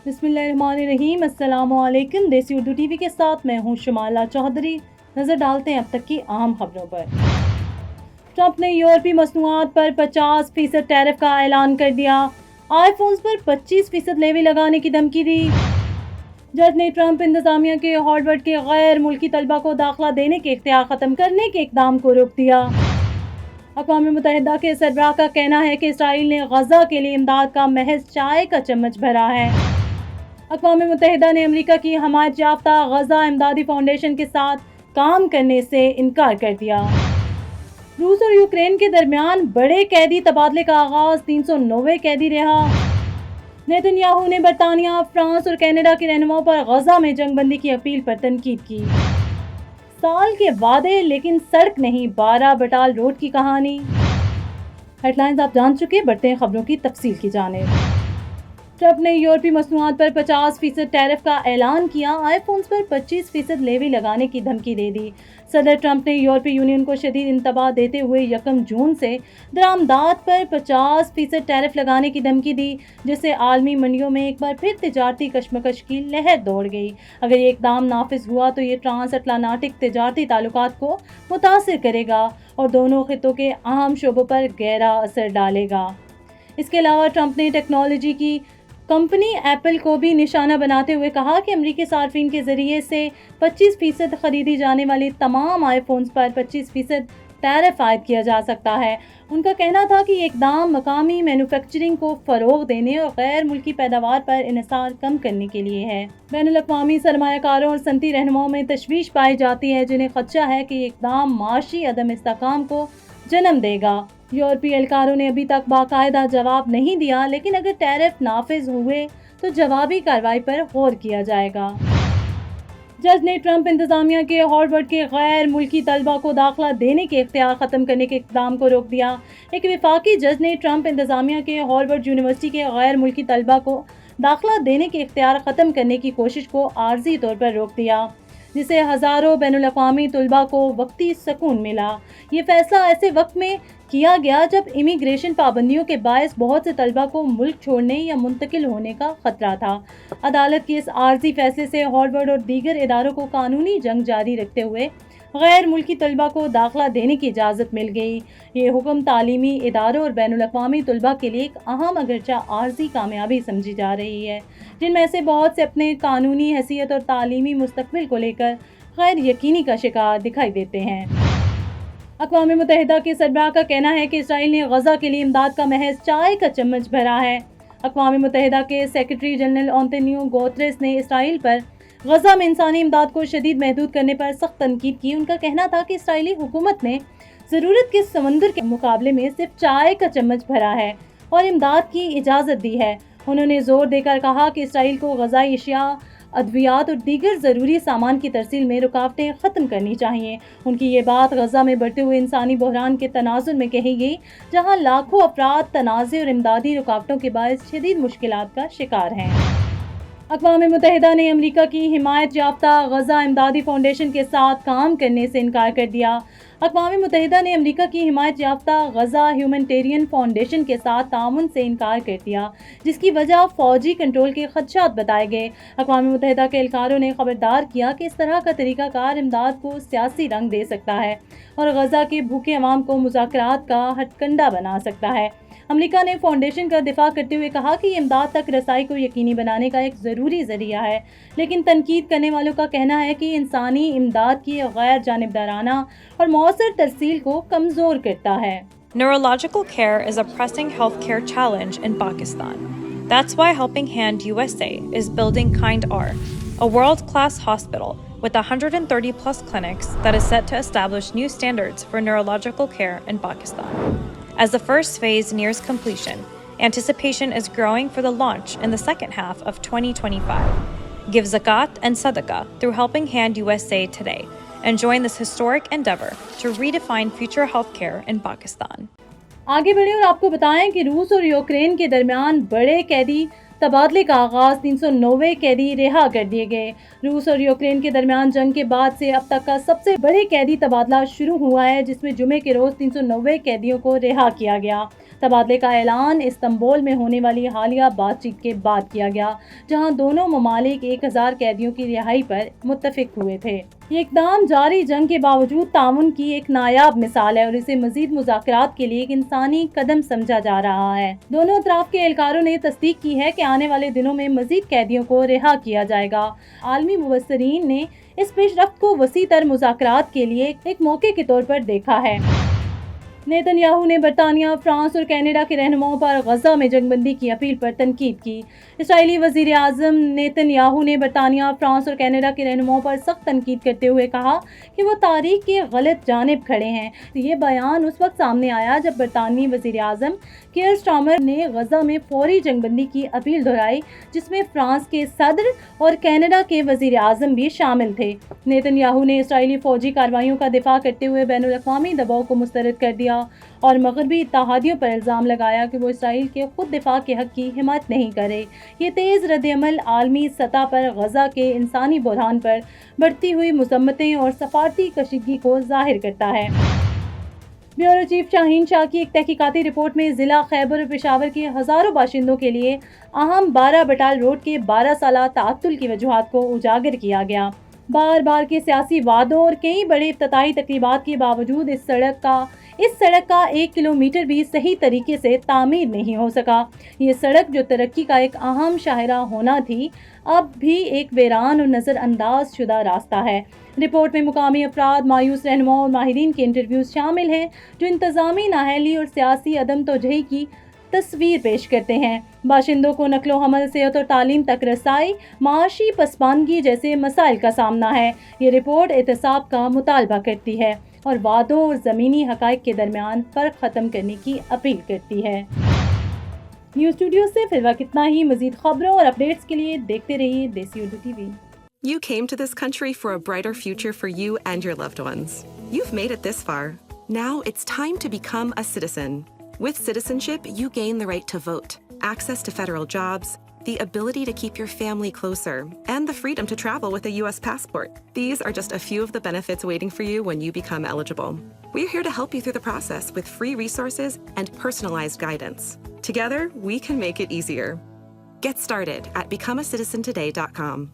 بسم اللہ الرحمن الرحیم۔ السلام علیکم۔ دیسی اردو ٹی وی کے ساتھ میں ہوں شمالہ چودھری۔ نظر ڈالتے ہیں اب تک کی اہم خبروں پر۔ ٹرمپ نے یورپی مصنوعات پر 50% ٹیرف کا اعلان کر دیا۔ آئی فونز پر 25% لیوی لگانے کی دھمکی دی۔ جج نے ٹرمپ انتظامیہ کے ہارورڈ کے غیر ملکی طلبہ کو داخلہ دینے کے اختیار ختم کرنے کے اقدام کو روک دیا۔ اقوام متحدہ کے سربراہ کا کہنا ہے کہ اسرائیل نے غزہ کے لیے امداد کا محض چائے کا چمچ بھرا ہے۔ اقوام متحدہ نے امریکہ کی حمایت یافتہ غزہ امدادی فاؤنڈیشن کے ساتھ کام کرنے سے انکار کر دیا۔ روس اور یوکرین کے درمیان بڑے قیدی تبادلے کا آغاز، 390 قیدی رہا۔ نیتن یاہو نے برطانیہ، فرانس اور کینیڈا کے رہنماؤں پر غزہ میں جنگ بندی کی اپیل پر تنقید کی۔ سال کے وعدے لیکن سڑک نہیں، 12 بٹال روڈ کی کہانی۔ ہیڈ لائنز آپ جان چکے، بڑھتے ہیں خبروں کی تفصیل کی جانب۔ ٹرمپ نے یورپی مصنوعات پر 50% ٹیرف کا اعلان کیا۔ آئی فونز پر 25% لیوی لگانے کی دھمکی دے دی۔ صدر ٹرمپ نے یورپی یونین کو شدید انتباہ دیتے ہوئے 1 جون سے درآمدات پر 50% ٹیرف لگانے کی دھمکی دی، جس سے عالمی منڈیوں میں ایک بار پھر تجارتی کشمکش کی لہر دوڑ گئی۔ اگر یہ اقدام نافذ ہوا تو یہ ٹرانس اٹلانٹک تجارتی تعلقات کو متاثر کرے گا اور دونوں خطوں کے اہم شعبوں پر گہرا اثر ڈالے گا۔ اس کے علاوہ ٹرمپ نے ٹیکنالوجی کی کمپنی ایپل کو بھی نشانہ بناتے ہوئے کہا کہ امریکی صارفین کے ذریعے سے 25% خریدی جانے والی تمام آئی فونز پر 25% ٹیرف عائد کیا جا سکتا ہے۔ ان کا کہنا تھا کہ یہ اقدام مقامی مینوفیکچرنگ کو فروغ دینے اور غیر ملکی پیداوار پر انحصار کم کرنے کے لیے ہے۔ بین الاقوامی سرمایہ کاروں اور صنعتی رہنماؤں میں تشویش پائی جاتی ہے، جنہیں خدشہ ہے کہ یہ اقدام معاشی عدم استحکام کو جنم دے گا۔ یورپی اہلکاروں نے ابھی تک باقاعدہ جواب نہیں دیا، لیکن اگر ٹیرف نافذ ہوئے تو جوابی کارروائی پر غور کیا جائے گا۔ جج نے ٹرمپ انتظامیہ کے ہارورڈ کے غیر ملکی طلبہ کو داخلہ دینے کے اختیار ختم کرنے کے اقدام کو روک دیا۔ ایک وفاقی جج نے ٹرمپ انتظامیہ کے ہارورڈ یونیورسٹی کے غیر ملکی طلبہ کو داخلہ دینے کے اختیار ختم کرنے کی کوشش کو عارضی طور پر روک دیا، جس سے ہزاروں بین الاقوامی طلبہ کو وقتی سکون ملا۔ یہ فیصلہ ایسے وقت میں کیا گیا جب امیگریشن پابندیوں کے باعث بہت سے طلبہ کو ملک چھوڑنے یا منتقل ہونے کا خطرہ تھا۔ عدالت کے اس عارضی فیصلے سے ہارورڈ اور دیگر اداروں کو قانونی جنگ جاری رکھتے ہوئے غیر ملکی طلبہ کو داخلہ دینے کی اجازت مل گئی۔ یہ حکم تعلیمی اداروں اور بین الاقوامی طلبہ کے لیے ایک اہم اگرچہ عارضی کامیابی سمجھی جا رہی ہے، جن میں سے بہت سے اپنے قانونی حیثیت اور تعلیمی مستقبل کو لے کر غیر یقینی کا شکار دکھائی دیتے ہیں۔ اقوام متحدہ کے سربراہ کا کہنا ہے کہ اسرائیل نے غزہ کے لیے امداد کا محض چائے کا چمچ بھرا ہے۔ اقوام متحدہ کے سیکریٹری جنرل انتونیو گوتریس نے اسرائیل پر غزہ میں انسانی امداد کو شدید محدود کرنے پر سخت تنقید کی۔ ان کا کہنا تھا کہ اسرائیلی حکومت نے ضرورت کے سمندر کے مقابلے میں صرف چائے کا چمچ بھرا ہے اور امداد کی اجازت دی ہے۔ انہوں نے زور دے کر کہا کہ اسرائیل کو غذائی اشیاء، ادویات اور دیگر ضروری سامان کی ترسیل میں رکاوٹیں ختم کرنی چاہیے۔ ان کی یہ بات غزہ میں بڑھتے ہوئے انسانی بحران کے تناظر میں کہی گئی، جہاں لاکھوں افراد تنازع اور امدادی رکاوٹوں کے باعث شدید مشکلات کا شکار ہیں۔ اقوام متحدہ نے امریکہ کی حمایت یافتہ غزہ امدادی فاؤنڈیشن کے ساتھ کام کرنے سے انکار کر دیا۔ اقوام متحدہ نے امریکہ کی حمایت یافتہ غزہ ہیومینٹیرین فاؤنڈیشن کے ساتھ تعاون سے انکار کر دیا، جس کی وجہ فوجی کنٹرول کے خدشات بتائے گئے۔ اقوام متحدہ کے اہلکاروں نے خبردار کیا کہ اس طرح کا طریقہ کار امداد کو سیاسی رنگ دے سکتا ہے اور غزہ کے بھوکے عوام کو مذاکرات کا ہتھکنڈہ بنا سکتا ہے۔ امریکہ نے فاؤنڈیشن کا دفاع کرتے ہوئے کہا کہ یہ امداد تک رسائی کو یقینی بنانے کا ایک ضروری ذریعہ ہے، لیکن تنقید کرنے والوں کا کہنا ہے کہ یہ انسانی امداد کی غیر جانبدارانہ اور مؤثر ترسیل کو کمزور کرتا ہے۔ Neurological care is a pressing healthcare challenge in Pakistan. That's why Helping Hand USA is building Kind-R, a world-class hospital with 130+ clinics that is set to establish new standards for neurological care in Pakistan. As the first phase nears completion, anticipation is growing for the launch in the second half of 2025. Give zakat and sadaqah through Helping Hand USA today and join this historic endeavor to redefine future healthcare in Pakistan. آگے بڑھیں اور آپ کو بتائیں کہ روس اور Ukraine کے درمیان بڑے قیدی تبادلے کا آغاز، 390 قیدی رہا کر دیے گئے۔ روس اور یوکرین کے درمیان جنگ کے بعد سے اب تک کا سب سے بڑے قیدی تبادلہ شروع ہوا ہے، جس میں جمعے کے روز 390 قیدیوں کو رہا کیا گیا۔ تبادلے کا اعلان استنبول میں ہونے والی حالیہ بات چیت کے بعد کیا گیا، جہاں دونوں ممالک 1000 قیدیوں کی رہائی پر متفق ہوئے تھے۔ یہ اقدام جاری جنگ کے باوجود تعاون کی ایک نایاب مثال ہے اور اسے مزید مذاکرات کے لیے ایک انسانی قدم سمجھا جا رہا ہے۔ دونوں اطراف کے اہلکاروں نے تصدیق کی ہے کہ آنے والے دنوں میں مزید قیدیوں کو رہا کیا جائے گا۔ عالمی مبصرین نے اس پیش رفت کو وسیع تر مذاکرات کے لیے ایک موقع کے طور پر دیکھا ہے۔ نیتن یاہو نے برطانیہ، فرانس اور کینیڈا کے رہنماؤں پر غزہ میں جنگ بندی کی اپیل پر تنقید کی۔ اسرائیلی وزیر اعظم نیتن یاہو نے برطانیہ، فرانس اور کینیڈا کے رہنماؤں پر سخت تنقید کرتے ہوئے کہا کہ وہ تاریخ کے غلط جانب کھڑے ہیں۔ یہ بیان اس وقت سامنے آیا جب برطانوی وزیر اعظم کیئر سٹارمر نے غزہ میں فوری جنگ بندی کی اپیل دہرائی، جس میں فرانس کے صدر اور کینیڈا کے وزیر اعظم بھی شامل تھے۔ نیتن یاہو نے اسرائیلی فوجی کارروائیوں کا دفاع کرتے ہوئے بین الاقوامی دباؤ کو مسترد کر دیا اور مغربی اتحادیوں پر الزام لگایا کہ وہ اسرائیل کے خود دفاع کے حق کی حمایت نہیں کر رہے۔ یہ تیز رد عمل عالمی سطح پر غزہ کے انسانی بحران پر بڑھتی ہوئی مذمتیں اور سفارتی کشیدگی کو ظاہر کرتا ہے۔ بیورو چیف شاہین شاہ کی ایک تحقیقاتی رپورٹ میں ضلع خیبر اور پشاور کے ہزاروں باشندوں کے لیے اہم 12 بٹال روڈ کے 12 سالہ تعطل کی وجوہات کو اجاگر کیا گیا۔ بار بار کے سیاسی وعدوں اور کئی بڑے افتتاحی تقریبات کے باوجود اس سڑک کا 1 کلومیٹر بھی صحیح طریقے سے تعمیر نہیں ہو سکا۔ یہ سڑک جو ترقی کا ایک اہم شاہراہ ہونا تھی، اب بھی ایک ویران اور نظر انداز شدہ راستہ ہے۔ رپورٹ میں مقامی افراد، مایوس رہنماؤں اور ماہرین کے انٹرویوز شامل ہیں جو انتظامی نااہلی اور سیاسی عدم توجہی کی تصویر پیش کرتے ہیں۔ باشندوں کو نقل و حمل، صحت اور تعلیم تک رسائی، معاشی پسماندگی جیسے مسائل کا سامنا ہے۔ یہ رپورٹ احتساب کا مطالبہ کرتی ہے اور وعدوں اور زمینی حقائق کے درمیان فرق ختم کرنے کی اپیل کرتی ہے۔ نیوز اسٹوڈیو سے فی الوقت اتنا ہی۔ مزید خبروں اور اپڈیٹس کے لیے دیکھتے رہیے دیسی Urdu T V. You came to this country for a brighter future for you and your loved ones. You've made it this far. Now it's time to become a citizen. With citizenship, you gain the right to vote, access to federal jobs, the ability to keep your family closer, and the freedom to travel with a U.S. passport. These are just a few of the benefits waiting for you when you become eligible. We're here to help you through the process with free resources and personalized guidance. Together, we can make it easier. Get started at becomeacitizentoday.com.